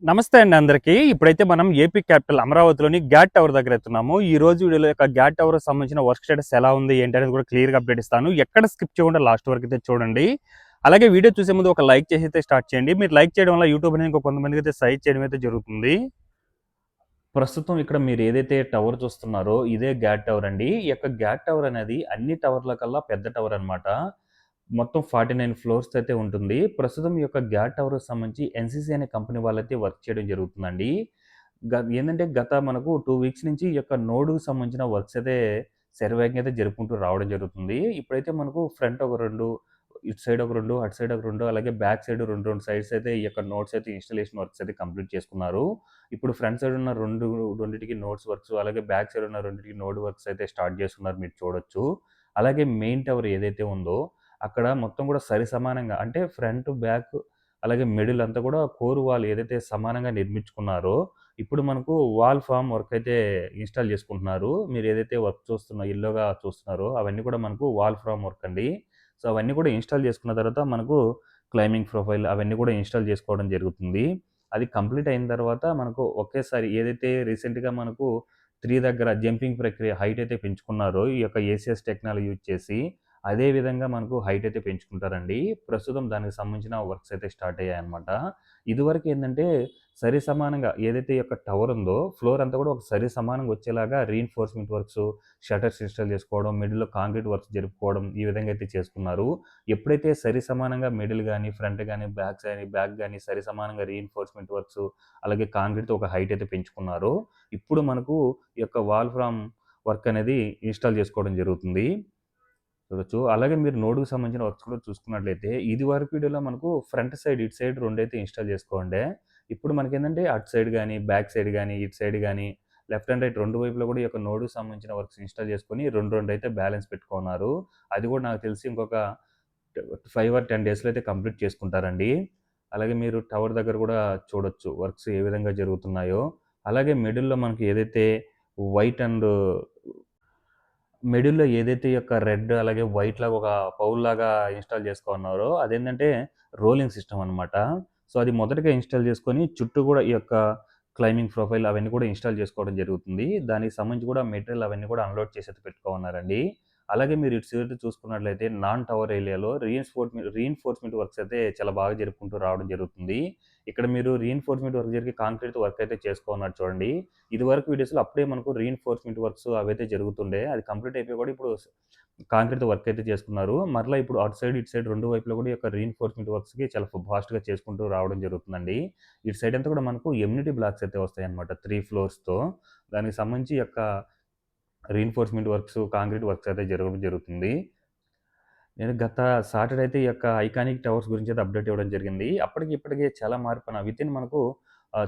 నమస్తే అండి అందరికీ. ఇప్పుడైతే మనం ఏపీ క్యాపిటల్ అమరావతిలోని గ్యాట్ టవర్ దగ్గర ఎత్తున్నాము. ఈ రోజు వీడియోలో యొక్క గ్యాట్ టవర్‌కి సంబంధించిన వర్క్ స్టేటస్ ఎలా ఉంది, ఏంటి అనేది కూడా క్లియర్‌గా అప్డేట్ ఇస్తాను. ఎక్కడ స్కిప్ చేయకుండా లాస్ట్ వరకు అయితే చూడండి. అలాగే వీడియో చూసే ముందు ఒక లైక్ చేసి అయితే స్టార్ట్ చేయండి. మీరు లైక్ చేయడం వల్ల యూట్యూబ్ అనేది ఇంకో కొంతమందికి అయితే సజెస్ట్ చేయడం అయితే జరుగుతుంది. ప్రస్తుతం ఇక్కడ మీరు ఏదైతే టవర్ చూస్తున్నారో ఇదే గ్యాట్ టవర్ అండి. ఈ యొక్క గ్యాట్ టవర్ అనేది అన్ని టవర్ల కల్లా పెద్ద టవర్ అనమాట. మొత్తం 49 ఫ్లోర్స్ అయితే ఉంటుంది. ప్రస్తుతం ఈ యొక్క గ్యాట్ టవర్‌కి సంబంధించి ఎన్‌సీసీ అనే కంపెనీ వాళ్ళైతే వర్క్ చేయడం జరుగుతుందండి. ఏందంటే గత మనకు 2 వీక్స్ నుంచి ఈ యొక్క నోడ్‌కి సంబంధించిన వర్క్స్ అయితే శరవేగంగా అయితే జరుపుకుంటూ రావడం జరుగుతుంది. ఇప్పుడైతే మనకు ఫ్రంట్ ఒక 2, ఇటు సైడ్ ఒక 2, అటు సైడ్ ఒక 2 అలాగే బ్యాక్ సైడ్ 2 సైడ్స్ అయితే ఈ యొక్క నోడ్స్ అయితే ఇన్‌స్టాలేషన్ వర్క్స్ అయితే కంప్లీట్ చేసుకున్నారు. ఇప్పుడు ఫ్రంట్ సైడ్ ఉన్న రెండిటికి నోడ్స్ వర్క్స్ అలాగే బ్యాక్ సైడ్ ఉన్న రెండిటికి నోడ్ వర్క్స్ అయితే స్టార్ట్ చేసుకున్నారు మీరు చూడొచ్చు. అలాగే మెయిన్ టవర్ ఏదైతే ఉందో అక్కడ మొత్తం కూడా సరిసమానంగా అంటే ఫ్రంట్, బ్యాక్ అలాగే మిడిల్ అంతా కూడా కోర్ వాల్ ఏదైతే సమానంగా నిర్మించుకున్నారో ఇప్పుడు మనకు వాల్ ఫార్మ్ వర్క్ అయితే ఇన్‌స్టాల్ చేసుకుంటున్నారు. మీరు ఏదైతే వర్క్ యెల్లోగా చూస్తున్నారో అవన్నీ కూడా మనకు వాల్ ఫార్మ్ వర్క్ అండి. సో, అవన్నీ కూడా ఇన్‌స్టాల్ చేసుకున్న తర్వాత మనకు క్లైంబింగ్ ప్రొఫైల్ అవన్నీ కూడా ఇన్‌స్టాల్ చేసుకోవడం జరుగుతుంది. అది కంప్లీట్ అయిన తర్వాత మనకు ఒకేసారి ఏదైతే రీసెంట్‌గా మనకు 3 దగ్గర జంపింగ్ ప్రక్రియ హైట్ అయితే పెంచుకున్నారో ఈ యొక్క ఏసీఎస్ టెక్నాలజీ యూజ్ చేసి అదే విధంగా మనకు హైట్ అయితే పెంచుకుంటారండి. ప్రస్తుతం దానికి సంబంధించిన వర్క్స్ అయితే స్టార్ట్ అయ్యాయన్నమాట. ఇదివరకు ఏందంటే సరిసమానంగా ఏదైతే ఈ యొక్క టవర్ ఉందో ఫ్లోర్ అంతా కూడా ఒక సమానంగా వచ్చేలాగా రీఇన్ఫోర్స్‌మెంట్ వర్క్స్, షట్టర్స్ ఇన్‌స్టాల్ చేసుకోవడం, మిడిల్‌లో కాంక్రీట్ వర్క్స్ జరుపుకోవడం ఈ విధంగా అయితే చేసుకున్నారు. ఎప్పుడైతే సమానంగా మిడిల్ గాని, ఫ్రంట్ గాని, బ్యాక్ గాని సమానంగా రీఇన్ఫోర్స్‌మెంట్ వర్క్స్ అలాగే కాంక్రీట్‌తో ఒక హైట్ అయితే పెంచుకున్నారో, ఇప్పుడు మనకు ఈ యొక్క వాల్ ఫ్రామ్ వర్క్ అనేది ఇన్‌స్టాల్ చేసుకోవడం జరుగుతుంది. చూడొచ్చు. అలాగే మీరు నోడ్‌కి సంబంధించిన వర్క్స్ కూడా చూసుకున్నట్లయితే, ఇదివరకు వీడియోలో మనకు ఫ్రంట్ సైడ్, ఇటు సైడ్ రెండైతే ఇన్‌స్టాల్ చేసుకోండే. ఇప్పుడు మనకేందంటే అటు సైడ్ గాని, బ్యాక్ సైడ్ గాని, ఇటు సైడ్ గాని, లెఫ్ట్ అండ్ రైట్ 2 వైపులా కూడా ఈ యొక్క నోడ్‌కి సంబంధించిన వర్క్స్ ఇన్‌స్టాల్ చేసుకొని 2 అయితే బ్యాలెన్స్ పెట్టుకున్నారు. అది కూడా నాకు తెలిసి ఇంకొక 5 ఆర్ 10 డేస్‌లో అయితే కంప్లీట్ చేసుకుంటారండి. అలాగే మీరు టవర్ దగ్గర కూడా చూడొచ్చు వర్క్స్ ఏ విధంగా జరుగుతున్నాయో. అలాగే మిడిల్‌లో మనకి ఏదైతే వైట్ అండ్ మిడిల్‌లో ఏదైతే ఈ యొక్క రెడ్ అలాగే వైట్ లాగా ఒక పౌల్‌లాగా ఇన్‌స్టాల్ చేసుకోన్నారో అదేంటంటే రోలింగ్ సిస్టమ్ అనమాట. సో, అది మొదటగా ఇన్‌స్టాల్ చేసుకొని చుట్టూ గూడా ఈ యొక్క క్లైంబింగ్ ప్రొఫైల్ అవన్నీ కూడా ఇన్‌స్టాల్ చేసుకోవడం జరుగుతుంది. దానికి సంబంధించి కూడా మెటీరియల్ అవన్నీ కూడా అన్‌లోడ్ చేసైతే పెట్టుకోమన్నారండి. అలాగే మీరు ఇటు సైడ్ చూసుకున్నట్లయితే నాన్ టవర్ ఏరియాలో రీఇన్ఫోర్స్‌మెంట్ వర్క్స్ అయితే చాలా బాగా జరుపుకుంటూ రావడం జరుగుతుంది. ఇక్కడ మీరు రీఇన్ఫోర్స్‌మెంట్ వర్క్ జరిగి కాంక్రీట్‌తో వర్క్ అయితే చేసుకోన్నారు చూడండి. ఇదివరకు వీడియోస్‌లో అప్పుడే మనకు రీఇన్ఫోర్స్‌మెంట్ వర్క్స్ అవైతే జరుగుతుండే. అది కంప్లీట్ అయిపోయి కూడా ఇప్పుడు కాంక్రీట్‌తో వర్క్ అయితే చేసుకున్నారు. మరలా ఇప్పుడు అటు సైడ్, ఇటు సైడ్ 2 వైపులా కూడా ఈ యొక్క రీఇన్ఫోర్స్‌మెంట్ వర్క్స్‌కి చాలా ఫాస్ట్‌గా చేసుకుంటూ రావడం జరుగుతుందండి. ఇటు సైడ్ అంతా కూడా మనకు ఎమ్యూనిటీ బ్లాక్స్ అయితే వస్తాయన్నమాట 3 ఫ్లోర్స్‌తో. దానికి సంబంధించి ఈ యొక్క రీఇన్ఫోర్స్‌మెంట్ వర్క్స్, కాంక్రీట్ వర్క్స్ అయితే జరగడం జరుగుతుంది. నేను గత సాటర్‌డే అయితే ఈ యొక్క ఐకానిక్ టవర్స్ గురించి అయితే అప్డేట్ ఇవ్వడం జరిగింది. అప్పటికి ఇప్పటికి చాలా మార్పు వితిన్ మనకు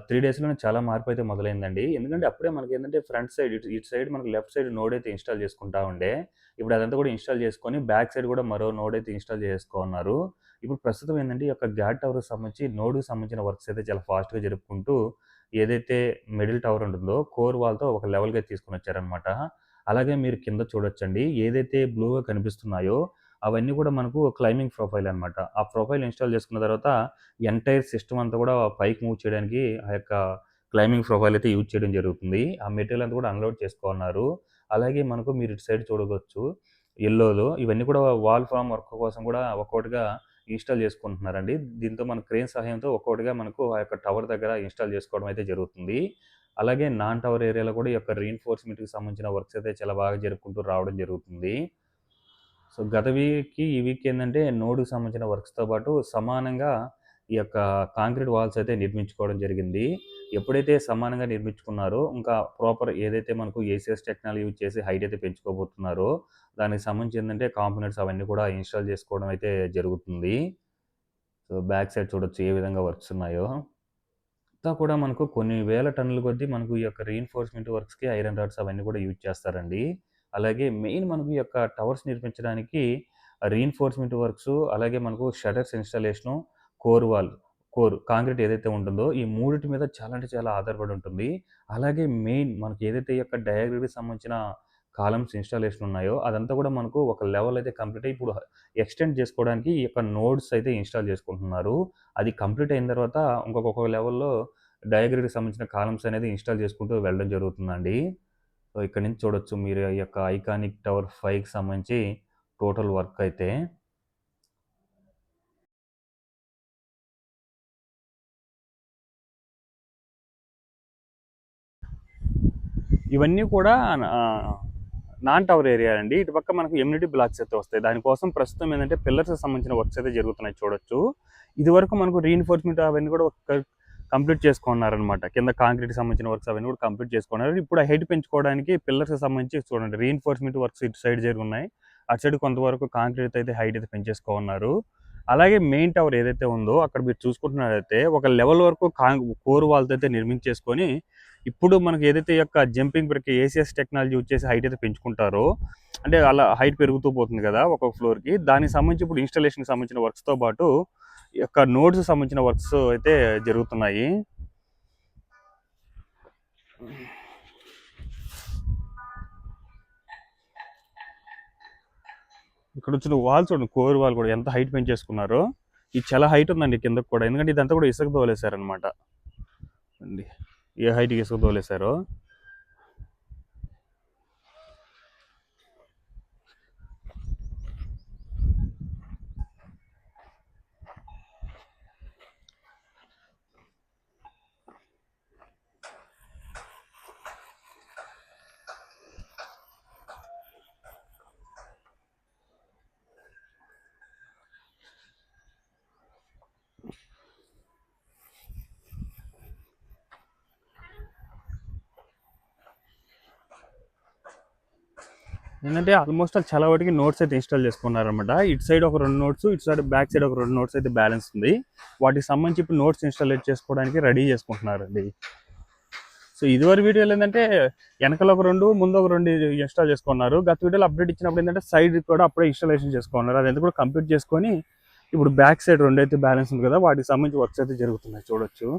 3 డేస్‌లోనే చాలా మార్పయితే మొదలైందండి. ఎందుకంటే అప్పుడే మనకేంటంటే ఫ్రంట్ సైడ్ ఇటు సైడ్ మనకు లెఫ్ట్ సైడ్ నోడ్ అయితే ఇన్‌స్టాల్ చేసుకుంటా ఉండే. ఇప్పుడు అదంతా కూడా ఇన్‌స్టాల్ చేసుకొని బ్యాక్ సైడ్ కూడా మరో నోడ్ అయితే ఇన్‌స్టాల్ చేసుకోన్నారు. ఇప్పుడు ప్రస్తుతం ఏందంటే ఈ యొక్క గ్యాట్ టవర్‌కి సంబంధించి నోడ్‌కి సంబంధించిన వర్క్స్ అయితే చాలా ఫాస్ట్‌గా జరుపుకుంటూ ఏదైతే మిడిల్ టవర్ ఉంటుందో కోర్ వాల్‌తో ఒక లెవెల్‌గా తీసుకొనొచ్చారనమాట. అలాగే మీరు కింద చూడొచ్చండి. ఏదైతే బ్లూగా కనిపిస్తున్నాయో అవన్నీ కూడా మనకు క్లైంబింగ్ ప్రొఫైల్ అనమాట. ఆ ప్రొఫైల్ ఇన్‌స్టాల్ చేసుకున్న తర్వాత ఎంటైర్ సిస్టమ్ అంతా కూడా పైకి మూవ్ చేయడానికి ఆ యొక్క క్లైంబింగ్ ప్రొఫైల్ అయితే యూజ్ చేయడం జరుగుతుంది. ఆ మెటీరియల్ అంతా కూడా అన్‌లోడ్ చేసుకోన్నారు. అలాగే మనకు మీరు ఇటు సైడ్ చూడవచ్చు యెల్లోలో ఇవన్నీ కూడా వాల్ ఫార్మ్ వర్క్ కోసం కూడా ఒక్కొక్కటిగా ఇన్‌స్టాల్ చేసుకుంటున్నారండి. దీంతో మన క్రేన్ సహాయంతో ఒక్కొక్కటిగా మనకు ఆ యొక్క టవర్ దగ్గర ఇన్‌స్టాల్ చేసుకోవడం అయితే జరుగుతుంది. అలాగే నాన్ టవర్ ఏరియాలో కూడా ఈ యొక్క రీఇన్ఫోర్స్‌మెంట్‌కి సంబంధించిన వర్క్స్ అయితే చాలా బాగా జరుపుకుంటూ రావడం జరుగుతుంది. సో, గత వీక్‌కి, ఈ వీక్ ఏందంటే నోడ్‌కి సంబంధించిన వర్క్స్‌తో పాటు సమానంగా ఈ యొక్క కాంక్రీట్ వాల్స్ అయితే నిర్మించుకోవడం జరిగింది. ఎప్పుడైతే సమానంగా నిర్మించుకున్నారో, ఇంకా ప్రాపర్ ఏదైతే మనకు ఏసీఎస్ టెక్నాలజీ యూజ్ చేసి హైట్ అయితే పెంచుకోబోతున్నారో, దానికి సంబంధించి ఏందంటే కాంపోనెంట్స్ అవన్నీ కూడా ఇన్‌స్టాల్ చేసుకోవడం అయితే జరుగుతుంది. సో, బ్యాక్ సైడ్ చూడొచ్చు ఏ విధంగా వర్క్స్ ఉన్నాయో. అంతా కూడా మనకు కొన్ని వేల టన్నుల కొద్దీ మనకు ఈ యొక్క రీఇన్ఫోర్స్‌మెంట్ వర్క్స్‌కి ఐరన్ రాడ్స్ అవన్నీ కూడా యూజ్ చేస్తారండి. అలాగే మెయిన్ మనకు ఈ యొక్క టవర్స్ నిర్మించడానికి రీఇన్ఫోర్స్‌మెంట్ వర్క్స్ అలాగే మనకు shutters installation, core wall, concrete ఏదైతే ఉంటుందో ఈ మూడిటి మీద చాలా అంటే చాలా ఆధారపడి ఉంటుంది. అలాగే మెయిన్ మనకి ఏదైతే ఈ యొక్క డయాగ్రిడ్‌కి సంబంధించిన కాలమ్స్ ఇన్‌స్టాలేషన్ ఉన్నాయో అదంతా కూడా మనకు ఒక లెవెల్ అయితే కంప్లీట్ అయ్యి ఇప్పుడు ఎక్స్‌టెండ్ చేసుకోవడానికి ఈ యొక్క నోడ్స్ అయితే ఇన్‌స్టాల్ చేసుకుంటున్నారు. అది కంప్లీట్ అయిన తర్వాత ఇంకొక లెవెల్‌లో డయాగ్రిడ్కి సంబంధించిన కాలమ్స్ అనేది ఇన్స్టాల్ చేసుకుంటూ వెళ్ళడం జరుగుతుందండి. సో ఇక్కడ నుంచి చూడొచ్చు మీరు ఈ యొక్క ఐకానిక్ టవర్ 5కి సంబంధించి టోటల్ వర్క్ అయితే. ఇవన్నీ కూడా నాన్ టవర్ ఏరియా అండి. ఇటు పక్క మనకు ఎమ్యూనిటీ బ్లాక్స్ అయితే వస్తాయి. దానికోసం ప్రస్తుతం ఏంటంటే పిల్లర్స్ సంబంధించిన వర్క్స్ అయితే జరుగుతున్నాయి చూడొచ్చు. ఇది వరకు మనకు రీఇన్ఫోర్స్మెంట్ అవన్నీ కూడా కంప్లీట్ చేసుకున్నారనమాట. కింద కాంక్రీట్ సంబంధించిన వర్క్స్ అవన్నీ కూడా కంప్లీట్ చేసుకున్నారు. ఇప్పుడు హైట్ పెంచుకోవడానికి పిల్లర్స్ సంబంధించి చూడండి రీఇన్ఫోర్స్మెంట్ వర్క్స్ ఇటు సైడ్ జరుగున్నాయి. అటు సైడ్ కొంతవరకు కాంక్రీట్ అయితే హైట్ అయితే పెంచేసుకున్నారు. అలాగే మెయిన్ టవర్ ఏదైతే ఉందో అక్కడ మీరు చూసుకుంటున్నట్లయితే ఒక లెవెల్ వరకు కోర్ వాల్తో అయితే నిర్మించేసుకొని ఇప్పుడు మనకి ఏదైతే యొక్క జంపింగ్ బ్రేక్ ఏసీఎస్ టెక్నాలజీ వచ్చేసి హైట్ అయితే పెంచుకుంటారో, అంటే అలా హైట్ పెరుగుతూ పోతుంది కదా ఒక్కొక్క ఫ్లోర్కి, దానికి సంబంధించి ఇప్పుడు ఇన్స్టాలేషన్కి సంబంధించిన వర్క్స్తో పాటు ఈ యొక్క నోడ్స్ సంబంధించిన వర్క్స్ అయితే జరుగుతున్నాయి. ఇక్కడ వచ్చిన వాల్ చూడండి, కోర్ వాల్ కూడా ఎంత హైట్ పెంచేసుకున్నారో. ఇది చాలా హైట్ ఉందండి కిందకు కూడా, ఎందుకంటే ఇదంతా కూడా ఇసుక తోలేశారనమాట అండి. ఏ హైట్కి ఇసుక తోలేశారో. ఏంటంటే ఆల్మోస్ట్ చాలా వాటికి నోట్స్ అయితే ఇన్స్టాల్ చేసుకున్నారనమాట. ఇటు సైడ్ ఒక 2 నోట్స్, ఇటు సైడ్ బ్యాక్ సైడ్ ఒక 2 నోట్స్ అయితే బ్యాలెన్స్ ఉంది. వాటికి సంబంధించి ఇప్పుడు నోట్స్ ఇన్స్టాల్ చేసుకోవడానికి రెడీ చేసుకుంటున్నారండి. సో ఇదివరకు వీడియోలో ఏంటంటే వెనకాల ఒక 2 ముందు ఒక 2 ఇన్స్టాల్ చేసుకున్నారు. గత వీడియోలో అప్డేట్ ఇచ్చినప్పుడు ఏంటంటే సైడ్ కూడా అప్పుడే ఇన్స్టాలేషన్ చేసుకున్నారు. అదంతా కూడా కంప్లీట్ చేసుకొని ఇప్పుడు బ్యాక్ సైడ్ 2 అయితే బ్యాలెన్స్ ఉంది కదా, వాటికి సంబంధించి వర్క్స్ అయితే జరుగుతున్నాయి చూడొచ్చు.